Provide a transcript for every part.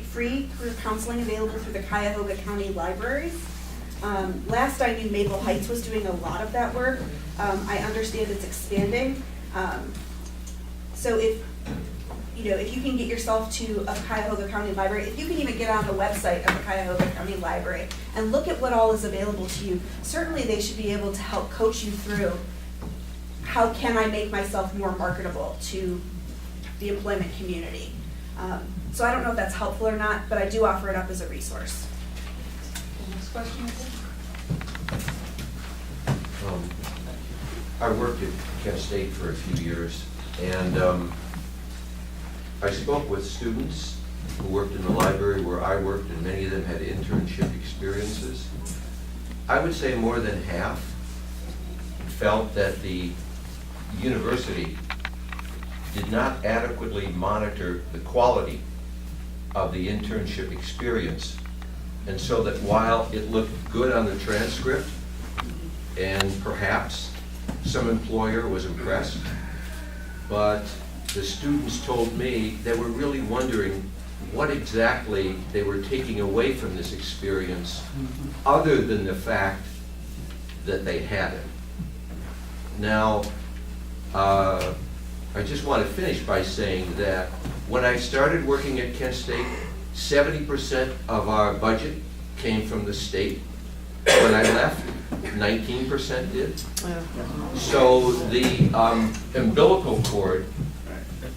free career counseling available through the Cuyahoga County Libraries. Last I knew, Maple Heights was doing a lot of that work. I understand it's expanding. So if you can get yourself to a Cuyahoga County Library, if you can even get on the website of the Cuyahoga County Library and look at what all is available to you, certainly they should be able to help coach you through how can I make myself more marketable to the employment community. So I don't know if that's helpful or not, but I do offer it up as a resource. Next question. I worked at Kent State for a few years, and I spoke with students who worked in the library where I worked, and many of them had internship experiences. I would say more than half felt that the university did not adequately monitor the quality of the internship experience. And so that while it looked good on the transcript, and perhaps some employer was impressed, but the students told me they were really wondering what exactly they were taking away from this experience other than the fact that they had it. Now, I just want to finish by saying that when I started working at Kent State, 70% of our budget came from the state. When I left, 19% did. So the umbilical cord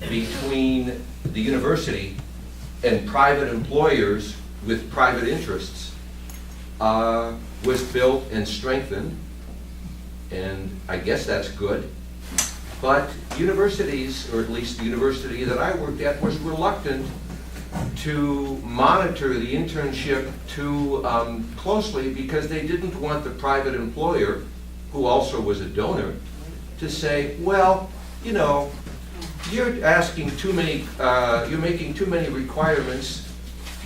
between the university and private employers with private interests was built and strengthened, and I guess that's good. But universities, or at least the university that I worked at, was reluctant to monitor the internship too closely because they didn't want the private employer, who also was a donor, to say, well, you know, you're asking too many, you're making too many requirements.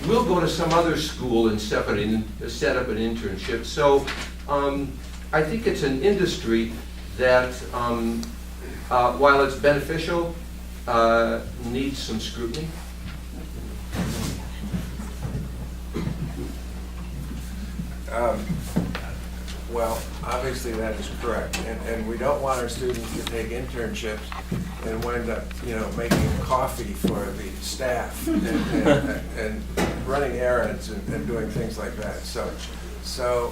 We'll go to some other school and set up an internship. So I think it's an industry that, while it's beneficial, needs some scrutiny. Well, obviously that is correct, and we don't want our students to take internships and wind up, making coffee for the staff and running errands and doing things like that. So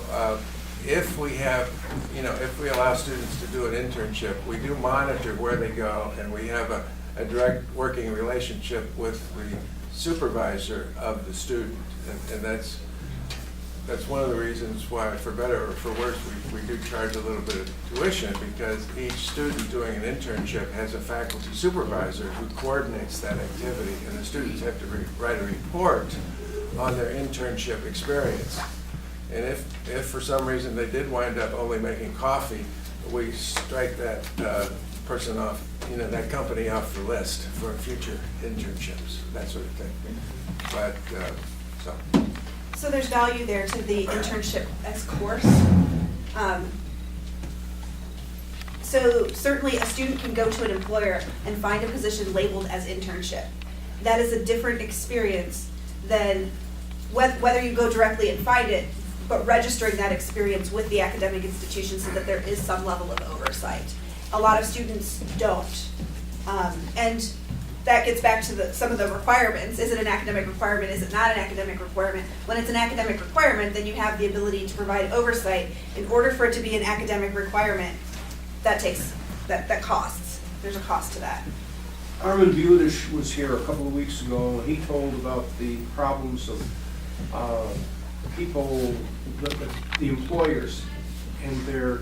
if we have, if we allow students to do an internship, we do monitor where they go, and we have a direct working relationship with the supervisor of the student, and that's one of the reasons why, for better or for worse, we do charge a little bit of tuition, because each student doing an internship has a faculty supervisor who coordinates that activity, and the students have to write a report on their internship experience. And if for some reason they did wind up only making coffee, we strike that person off, that company off the list for future internships, that sort of thing. But, So there's value there to the internship as course. So certainly a student can go to an employer and find a position labeled as internship. That is a different experience than whether you go directly and find it, but registering that experience with the academic institution so that there is some level of oversight. A lot of students don't. And that gets back to some of the requirements. Is it an academic requirement? Is it not an academic requirement? When it's an academic requirement, then you have the ability to provide oversight. In order for it to be an academic requirement, that costs. There's a cost to that. Armin Budish was here a couple of weeks ago. He told about the problems of people, the employers, and their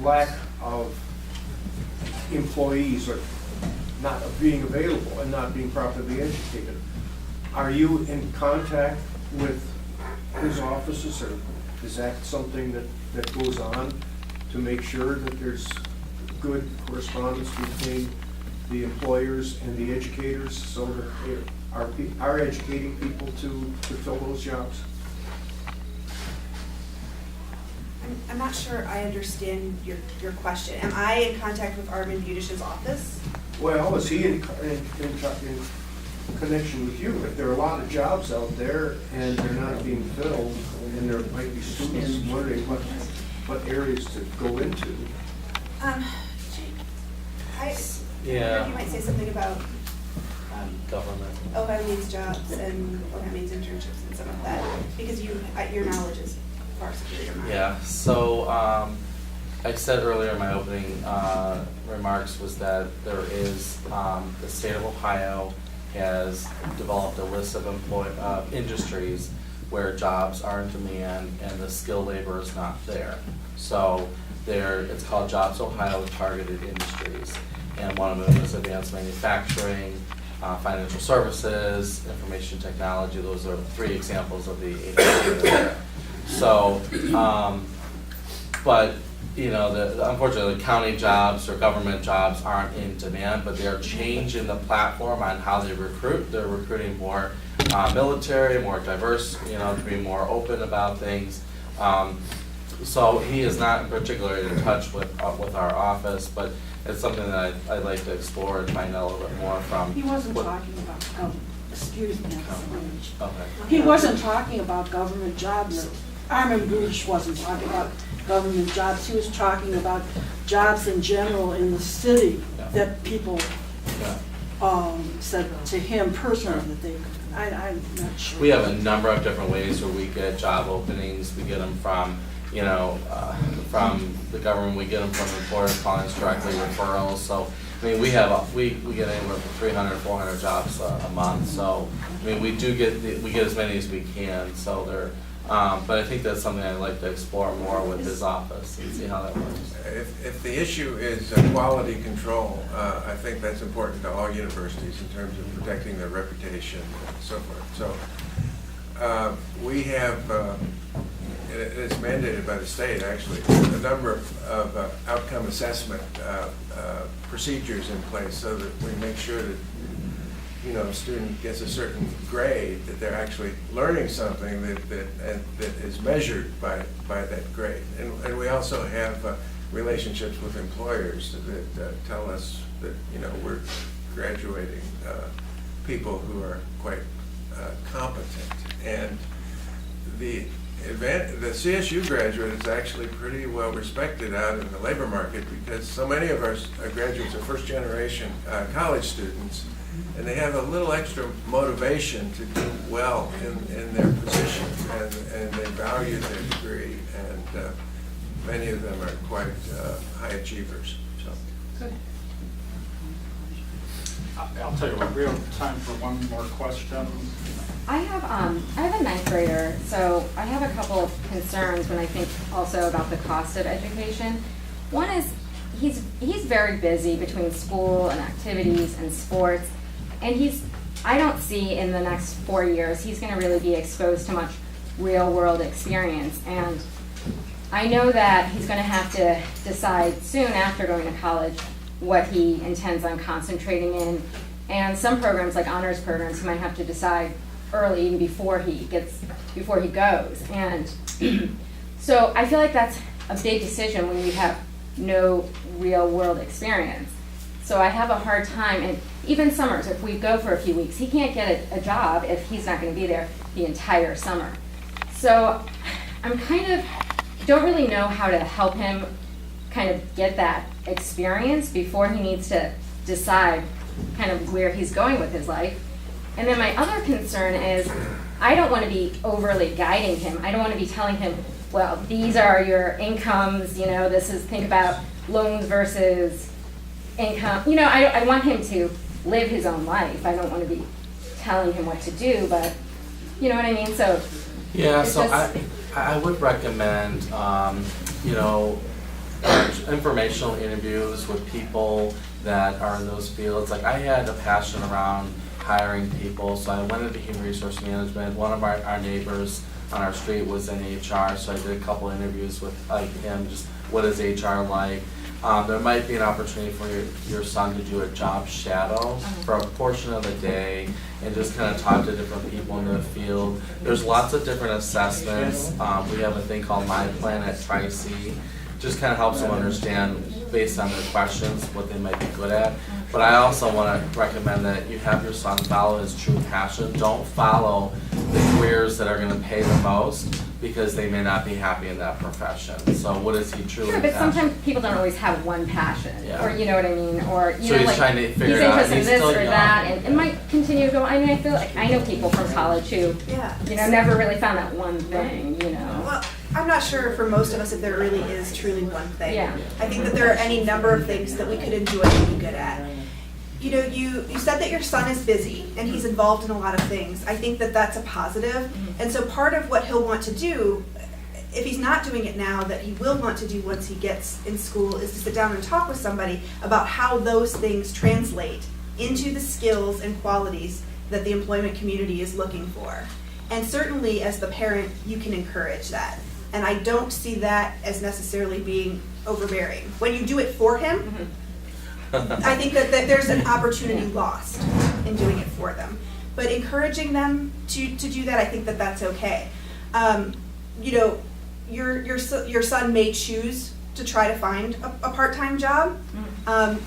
lack of employees, or not being available and not being properly educated. Are you in contact with his offices, or is that something that goes on to make sure that there's good correspondence between the employers and the educators, so that they are educating people to fill those jobs? I'm not sure I understand your question. Am I in contact with Armin Budish's office? Well, is he in connection with you. If there are a lot of jobs out there and they're not being filled, and there might be students wondering what areas to go into. Yeah. You might say something about, Government. OHIO means jobs and OHIO means internships and some of that, because your knowledge is far superior to mine. Yeah, so, I said earlier in my opening, remarks was that there is, the state of Ohio has developed a list of industries where jobs are in demand and the skilled labor is not there. So it's called Jobs Ohio Targeted Industries. And one of them is advanced manufacturing, financial services, information technology. Those are 3 examples of the 8 there. So, but, unfortunately, the county jobs or government jobs aren't in demand, but they're changing the platform on how they recruit. They're recruiting more military, more diverse, to be more open about things. So he is not particularly in touch with our office, but it's something that I'd like to explore and find out a little bit more from. He wasn't what- talking about government, excuse me. Okay. He wasn't talking about government jobs. Armin Bush wasn't talking about government jobs. He was talking about jobs in general in the city Yeah. that people Yeah. said to him personally that they, I'm not sure. We have a number of different ways where we get job openings. We get them from, from the government. We get them from employers calling us directly, referrals. So, I mean, we get anywhere from 300, 400 jobs a month. So, I mean, we get as many as we can. So but I think that's something I'd like to explore more with his office and see how that works. If the issue is quality control, I think that's important to all universities in terms of protecting their reputation and so forth. So we have, it's mandated by the state actually, a number of outcome assessment procedures in place so that we make sure that a student gets a certain grade, that they're actually learning something that is measured by that grade. And we also have relationships with employers that tell us that, we're graduating people who are quite competent. And the CSU graduate is actually pretty well respected out in the labor market because so many of our graduates are first generation college students. And they have a little extra motivation to do well in their position, and they value their degree, and many of them are quite high achievers. So. Good. I'll tell you what, we have time for one more question. I have a 9th grader, so I have a couple of concerns when I think also about the cost of education. One is he's very busy between school and activities and sports, and I don't see in the next 4 years he's going to really be exposed to much real world experience. And I know that he's going to have to decide soon after going to college what he intends on concentrating in. And some programs, like honors programs, he might have to decide early, even before he goes. And so I feel like that's a big decision when you have no real world experience. So I have a hard time, and even summers, if we go for a few weeks, he can't get a job if he's not going to be there the entire summer. So I'm don't really know how to help him kind of get that experience before he needs to decide kind of where he's going with his life. And then my other concern is I don't want to be overly guiding him. I don't want to be telling him, well, these are your incomes, think about loans versus income. I want him to live his own life. I don't want to be telling him what to do, but you know what I mean? So Yeah, it's so just- I would recommend, informational interviews with people that are in those fields. Like I had a passion around hiring people, so I went into human resource management. One of our neighbors on our street was in HR, so I did a couple interviews with him, just what is HR like. There might be an opportunity for your son to do a job shadow for a portion of the day and just kind of talk to different people in the field. There's lots of different assessments. We have a thing called My Plan at Tri-C. Just kind of helps them understand, based on their questions, what they might be good at. But I also want to recommend that you have your son follow his true passion. Don't follow the careers that are going to pay the most, because they may not be happy in that profession. So what is he truly Sure, but passionate? sometimes people don't always have one passion, Yeah. or you know what I mean, or you So know, he's like trying to figure he's it out. interested in He's this still or young. that, and might continue to go. I mean, I feel like I know people from college who, Yeah. you know, never really found that one thing, you know. Well, I'm not sure for most of us if there really is truly one thing. Yeah. I think that there are any number of things that we could enjoy and be good at. You know, you said that your son is busy and he's involved in a lot of things. I think that that's a positive. And so part of what he'll want to do, if he's not doing it now, that he will want to do once he gets in school, is to sit down and talk with somebody about how those things translate into the skills and qualities that the employment community is looking for. And certainly as the parent, you can encourage that. And I don't see that as necessarily being overbearing. When you do it for him, I think that there's an opportunity lost in doing it for them. But encouraging them to do that, I think that that's okay. You know, your son may choose to try to find a part-time job. And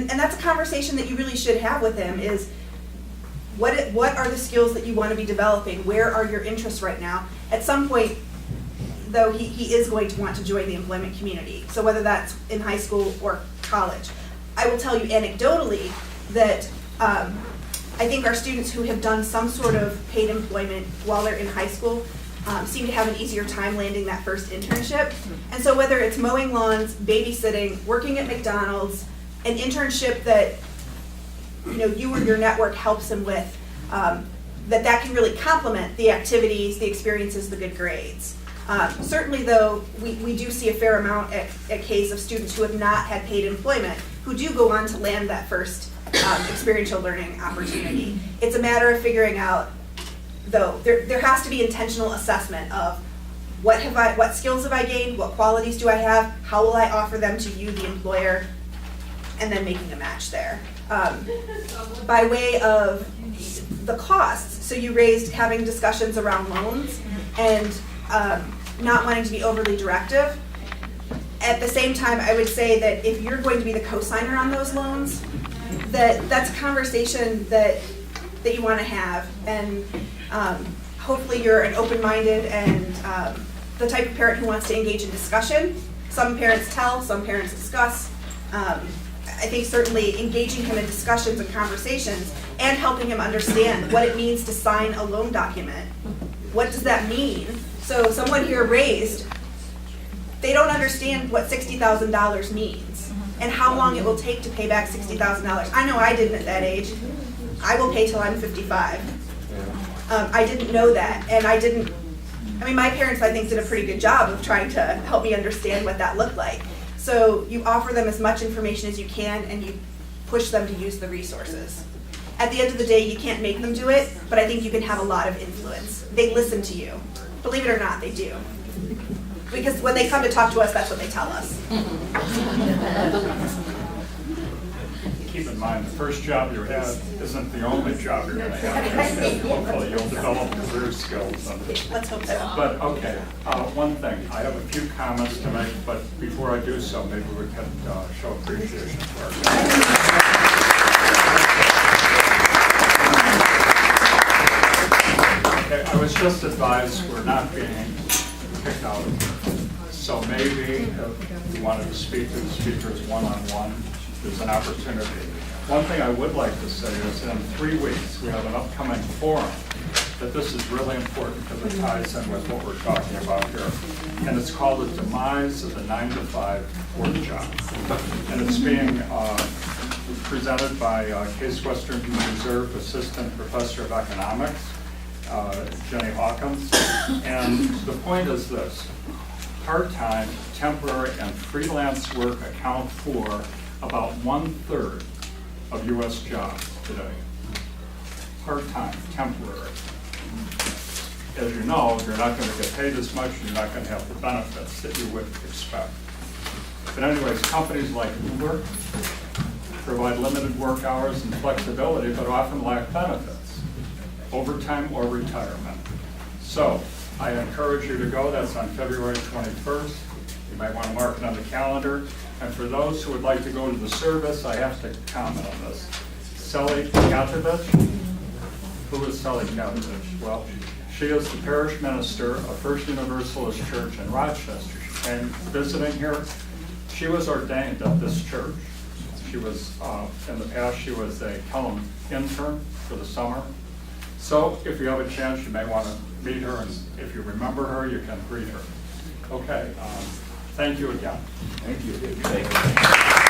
that's a conversation that you really should have with him is, what are the skills that you want to be developing? Where are your interests right now? At some point, though, he is going to want to join the employment community. So whether that's in high school or college. I will tell you anecdotally that I think our students who have done some sort of paid employment while they're in high school seem to have an easier time landing that first internship. And so whether it's mowing lawns, babysitting, working at McDonald's, an internship that you or your network helps them with, that can really complement the activities, the experiences, the good grades. Certainly, though, we do see a fair amount at Case of students who have not had paid employment who do go on to land that first experiential learning opportunity. It's a matter of figuring out, though, there has to be intentional assessment of what skills have I gained, what qualities do I have, how will I offer them to you, the employer, and then making a match there. By way of the costs, so you raised having discussions around loans and not wanting to be overly directive. At the same time, I would say that if you're going to be the co-signer on those loans, that's a conversation that you want to have, and hopefully you're an open-minded and the type of parent who wants to engage in discussion. Some parents tell, some parents discuss. I think certainly engaging him in discussions and conversations and helping him understand what it means to sign a loan document. What does that mean? So someone here raised, they don't understand what $60,000 means and how long it will take to pay back $60,000. I know I didn't at that age. I will pay till I'm 55. I didn't know that, and my parents, I think, did a pretty good job of trying to help me understand what that looked like. So you offer them as much information as you can, and you push them to use the resources. At the end of the day, you can't make them do it, but I think you can have a lot of influence. They listen to you. Believe it or not, they do. Because when they come to talk to us, that's what they tell us. Keep in mind, the first job you have isn't the only job you're going to have. Hopefully, you'll develop career skills. Let's hope so. But, okay, one thing, I have a few comments to make, but before I do so, maybe we could show appreciation for our Okay, I was just advised we're not being kicked out of here. So maybe if you wanted to speak to the speakers one-on-one, there's an opportunity. One thing I would like to say is in 3 weeks, we have an upcoming forum that this is really important because it ties in with what we're talking about here. And it's called The Demise of the 9-to-5 Work Job. And it's being presented by Case Western Reserve Assistant Professor of Economics, Jenny Hawkins. And the point is this: part-time, temporary, and freelance work account for about 1/3 of U.S. jobs today. Part-time, temporary. As you know, you're not going to get paid as much, you're not going to have the benefits that you would expect. But anyways, companies like Uber provide limited work hours and flexibility, but often lack benefits, overtime or retirement. So I encourage you to go. That's on February 21st. You might want to mark it on the calendar. And for those who would like to go to the service, I have to comment on this. Sally Katovich, who is Sally Katovich? Well, she is the parish minister of First Universalist Church in Rochester. She came visiting here. She was ordained at this church. She was, in the past, she was a Kellum intern for the summer. So if you have a chance, you may want to meet her, and if you remember her, you can greet her. Okay, thank you again. Thank you. Thank you.